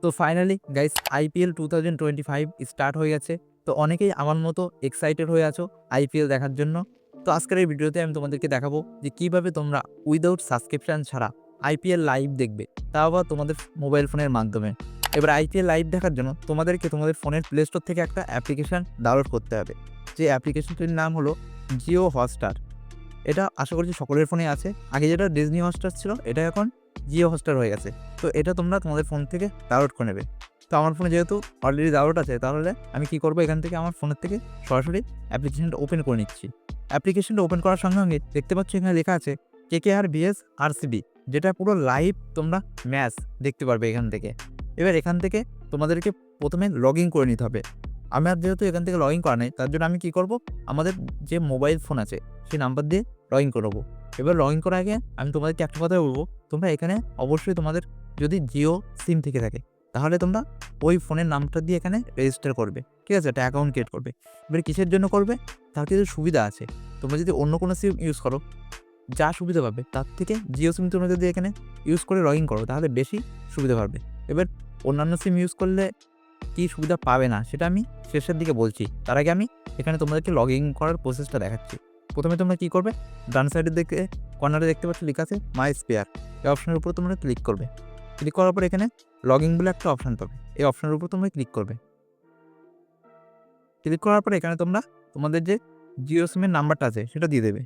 তো finally guys IPL 2025 start হয়ে গেছে। তো অনেকেই আমার মতো এক্সাইটেড হয়ে আছো আইপিএল দেখার জন্য। তো আজকের এই ভিডিওতে আমি তোমাদেরকে দেখাবো যে কিভাবে তোমরা উইদাউট সাবস্ক্রিপশন ছাড়া আইপিএল লাইভ দেখবে, তাও আবার তোমাদের মোবাইল ফোনের মাধ্যমে। এবার আইপিএল লাইভ দেখার জন্য তোমাদেরকে তোমাদের ফোনের প্লে স্টোর থেকে একটা অ্যাপ্লিকেশন ডাউনলোড করতে হবে। যে অ্যাপ্লিকেশনটির নাম হলো জিও হটস্টার। এটা আশা করছি সকলের ফোনে আছে। আগে যেটা ডিজনি হটস্টার ছিল, এটা এখন জিও হটস্টার হয়ে গেছে। তো এটা তোমরা তোমাদের ফোন থেকে ডাউনলোড করে নেবে। তো আমার ফোনে যেহেতু অলরেডি ডাউনলোড আছে, তাহলে আমি কি করবো, এখান থেকে আমার ফোনের থেকে সরাসরি অ্যাপ্লিকেশনটা ওপেন করে নিচ্ছি। অ্যাপ্লিকেশনটা ওপেন করার সঙ্গে সঙ্গে দেখতে পাচ্ছ এখানে লেখা আছে কেকেআর ভিএস আরসিবি, যেটা পুরো লাইভ তোমরা ম্যাচ দেখতে পারবে এখান থেকে। এবার এখান থেকে তোমাদেরকে প্রথমে লগ ইন করে নিতে হবে। আমার যেহেতু এখান থেকে লগ ইন করা নেই, তার জন্য আমি কি করব, আমাদের যে মোবাইল ফোন আছে সেই নাম্বার দিয়ে লগ ইন করবো। এবার লগ ইন করার আগে আমি তোমাদেরকে একটা কথা বলবো, তোমরা এখানে অবশ্যই তোমাদের যদি জিও সিম থেকে থাকে, তাহলে তোমরা ওই ফোনের নামটা দিয়ে এখানে রেজিস্টার করবে, ঠিক আছে? একটা অ্যাকাউন্ট ক্রিয়েট করবে। এবার কিসের জন্য করবে, তার কিছু সুবিধা আছে। তোমরা যদি অন্য কোনো সিম ইউজ করো, যা সুবিধা পাবে তার থেকে জিও সিম তোমরা যদি এখানে ইউজ করে লগ ইন করো, তাহলে বেশি সুবিধা পাবে। এবার অন্যান্য সিম ইউজ করলে কী সুবিধা পাবে না, সেটা আমি শেষের দিকে বলছি। তার আগে আমি এখানে তোমাদেরকে লগ ইন করার প্রসেসটা দেখাচ্ছি। প্রথমে তোমরা কী করবে, ডান সাইডের দিকে কর্নারে দেখতে পাচ্ছ লেখা আছে মাই স্পেয়ার। এই অপশনের উপর তোমরা ক্লিক করবে। ক্লিক করার পর এখানে লগ ইন বলে একটা অপশান পাবে, এই অপশনের উপর তোমরা ক্লিক করবে। ক্লিক করার পর এখানে তোমরা তোমাদের যে জিও সিমের নাম্বারটা আছে সেটা দিয়ে দেবে।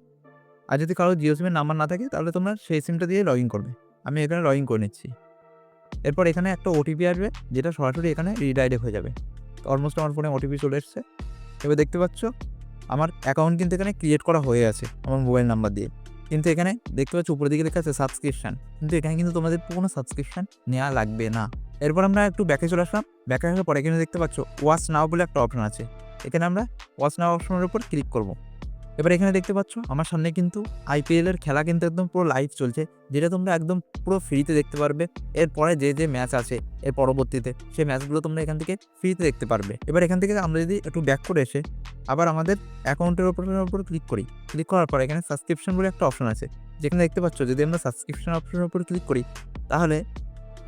আর যদি কারো জিও সিমের নাম্বার না থাকে, তাহলে তোমরা সেই সিমটা দিয়ে লগ ইন করবে। আমি এখানে লগ ইন করে নিচ্ছি। এরপর এখানে একটা ওটিপি আসবে, যেটা সরাসরি এখানে রিডাইরেক্ট হয়ে যাবে। তো অলমোস্ট আমার ফোনে ওটিপি চলে এসছে। এবার দেখতে পাচ্ছ আমার অ্যাকাউন্ট কিন্তু এখানে ক্রিয়েট করা হয়ে আছে আমার মোবাইল নাম্বার দিয়ে। কিন্তু এখানে দেখতে পাচ্ছ উপরের দিকে লেখা আছে সাবস্ক্রিপশান, কিন্তু এখানে কিন্তু তোমাদের কোনো সাবস্ক্রিপশান নেওয়া লাগবে না। এরপর আমরা একটু ব্যাকে চলে আসলাম। ব্যাকে আসার পর এখানে দেখতে পাচ্ছ ওয়াচ নাও বলে একটা অপশন আছে। এখানে আমরা ওয়াচ নাও অপশনের উপর ক্লিক করব। এবার এখানে দেখতে পাচ্ছ আমার সামনে কিন্তু আইপিএলের খেলা কিন্তু একদম পুরো লাইভ চলছে, যেটা তোমরা একদম পুরো ফ্রিতে দেখতে পারবে। এরপরে যে ম্যাচ আছে এর পরবর্তীতে সেই ম্যাচগুলো তোমরা এখান থেকে ফ্রিতে দেখতে পারবে। এবার এখান থেকে আমরা যদি একটু ব্যাক করে এসে আবার আমাদের অ্যাকাউন্টের উপর ক্লিক করি, ক্লিক করার পর এখানে সাবস্ক্রিপশন বলে একটা অপশন আছে, যেখানে দেখতে পাচ্ছ যদি আমরা সাবস্ক্রিপশন অপশনের উপর ক্লিক করি, তাহলে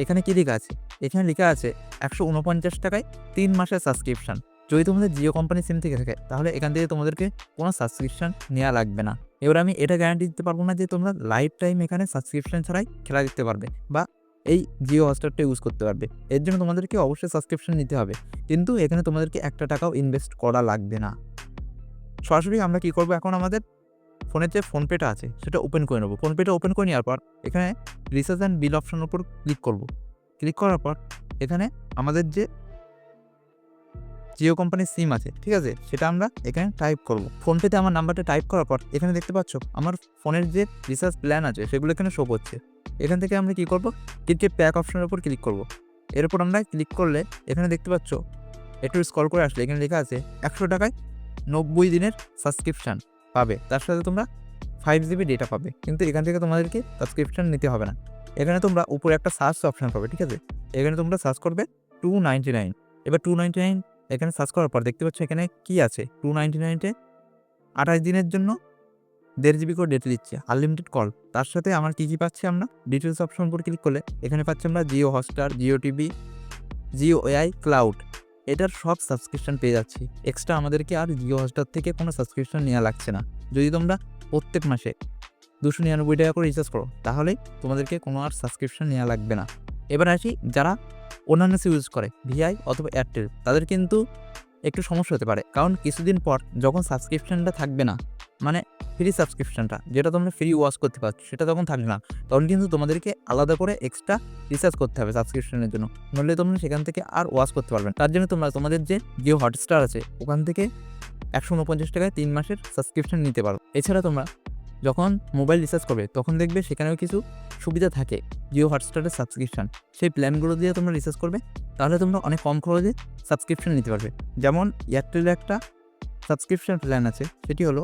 এখানে কী লেখা আছে, এখানে লেখা আছে 149 টাকায় 3 মাসের সাবস্ক্রিপশান। যদি তোমাদের জিও কোম্পানি সিম থেকে থাকে, তাহলে এখান থেকে তোমাদেরকে কোনো সাবস্ক্রিপশান নেওয়া লাগবে না। এবার আমি এটা গ্যারান্টি দিতে পারবো না যে তোমরা লাইফ টাইম এখানে সাবস্ক্রিপশান ছাড়াই খেলা দেখতে পারবে বা এই জিও হটস্টারটা ইউজ করতে পারবে। এর জন্য তোমাদেরকে অবশ্যই সাবস্ক্রিপশান নিতে হবে, কিন্তু এখানে তোমাদেরকে 1 টাকাও ইনভেস্ট করা লাগবে না। সরাসরি আমরা কী করবো, এখন আমাদের ফোনের যে ফোনপেটা আছে সেটা ওপেন করে নেবো। ফোনপেটা ওপেন করে নেওয়ার পর এখানে রিচার্জ অ্যান্ড বিল অপশনের উপর ক্লিক করব। ক্লিক করার পর এখানে আমাদের যে জিও কোম্পানির সিম আছে, ঠিক আছে, সেটা আমরা এখানে টাইপ করব। ফোনপেতে আমার নাম্বারটা টাইপ করার পর এখানে দেখতে পাচ্ছ আমার ফোনের যে রিচার্জ প্ল্যান আছে সেগুলো এখানে শো করছে। এখান থেকে আমরা কী করব, যে প্যাক অপশনের উপর ক্লিক করব। এরপর আমরা ক্লিক করলে এখানে দেখতে পাচ্ছ একটু স্ক্রল করে আসলে এখানে লেখা আছে 100 টাকায় 90 দিনের সাবস্ক্রিপশান পাবে, তার সাথে তোমরা 5 জিবি ডেটা পাবে। কিন্তু এখান থেকে তোমাদেরকে সাবস্ক্রিপশান নিতে হবে না। এখানে তোমরা উপরে একটা সার্চ অপশান পাবে, ঠিক আছে? এখানে তোমরা সার্চ করবে 299। এবার 299 এখানে সার্চ করার পর দেখতে পাচ্ছ এখানে কি আছে, 299-এ 28 দিনের জন্য 1.5 জিবি করে ডেটা দিচ্ছে, আনলিমিটেড কল। তার সাথে আমার কী পাচ্ছি, আমরা ডিটেলস অপশন উপর ক্লিক করলে এখানে পাচ্ছি আমরা Jio Hotstar, Jio TV, Jio AI cloud, এটার সব সাবস্ক্রিপশান পেয়ে যাচ্ছি। এক্সট্রা আমাদেরকে আর জিও হটস্টার থেকে কোনো সাবস্ক্রিপশান নেওয়া লাগছে না। যদি তোমরা প্রত্যেক মাসে 299 টাকা করে রিচার্জ করো, তাহলে তোমাদেরকে কোনো আর সাবস্ক্রিপশান নেওয়া লাগবে না। এবার আসি যারা অন্যান্য সিম ইউজ করে, ভিআই অথবা এয়ারটেল, তাদের কিন্তু একটু সমস্যা হতে পারে। কারণ কিছুদিন পর যখন সাবস্ক্রিপশানটা থাকবে না, মানে ফ্রি সাবস্ক্রিপশানটা যেটা তোমরা ফ্রি ওয়াচ করতে পারছো, সেটা তখন থাকবে না, তখন কিন্তু তোমাদেরকে আলাদা করে এক্সট্রা রিচার্জ করতে হবে সাবস্ক্রিপশানের জন্য, নইলে তোমরা সেখান থেকে আর ওয়াচ করতে পারবে না। তার জন্য তোমরা তোমাদের যে জিও হটস্টার আছে ওখান থেকে 149 টাকায় 3 মাসের সাবস্ক্রিপশান নিতে পারো। এছাড়া তোমরা যখন মোবাইল রিচার্জ করবে তখন দেখবে সেখানেও কিছু সুবিধা থাকে জিও হটস্টারের সাবস্ক্রিপশান। সেই প্ল্যানগুলো দিয়ে তোমরা রিচার্জ করবে, তাহলে তোমরা অনেক কম খরচে সাবস্ক্রিপশান নিতে পারবে। যেমন এয়ারটেলের একটা সাবস্ক্রিপশান প্ল্যান আছে, সেটি হলো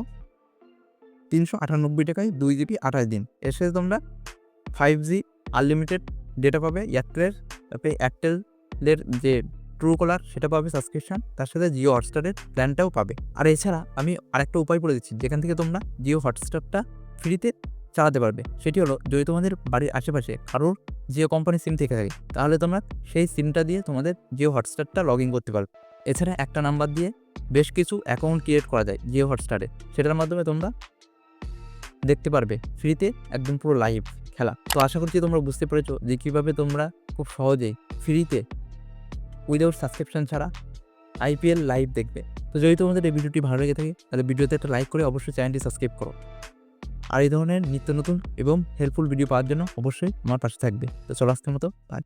398 টাকায় 2 জিবি 28 দিন। এর সাথে তোমরা 5G আনলিমিটেড ডেটা পাবে এয়ারটেলের। তারপরে এয়ারটেলের যে ট্রুকলার সেটা পাবে সাবস্ক্রিপশান, তার সাথে জিও হটস্টারের প্ল্যানটাও পাবে। আর এছাড়া আমি আরেকটা উপায় বলে দিচ্ছি, যেখান থেকে তোমরা জিও হটস্টারটা ফ্রিতে চালাতে পারবে। সেটি হলো যদি তোমাদের বাড়ির আশেপাশে কারোর জিও কোম্পানির সিম থেকে থাকে তাহলে তোমরা সেই সিমটা দিয়ে তোমাদের জিও হটস্টারটা লগ ইন করতে পারবে। এছাড়া একটা নাম্বার দিয়ে বেশ কিছু অ্যাকাউন্ট ক্রিয়েট করা যায় জিও হটস্টারে, সেটার মাধ্যমে তোমরা দেখতে পারবে ফ্রিতে একদম পুরো লাইভ খেলা। তো আশা করছি তোমরা বুঝতে পেরেছো যে কীভাবে তোমরা খুব সহজেই ফ্রিতে উইদাউট সাবস্ক্রিপশন ছাড়া আইপিএল লাইভ দেখবে। তো যদি তোমাদের এই ভিডিওটি ভালো লেগে থাকে তাহলে ভিডিওতে একটা লাইক করে অবশ্যই চ্যানেলটি সাবস্ক্রাইব করো। আর এই ধরনের নিত্য নতুন এবং হেল্পফুল ভিডিও পাওয়ার জন্য অবশ্যই আমার পাশে থাকবে। তো চলো আজকের মতো বাই।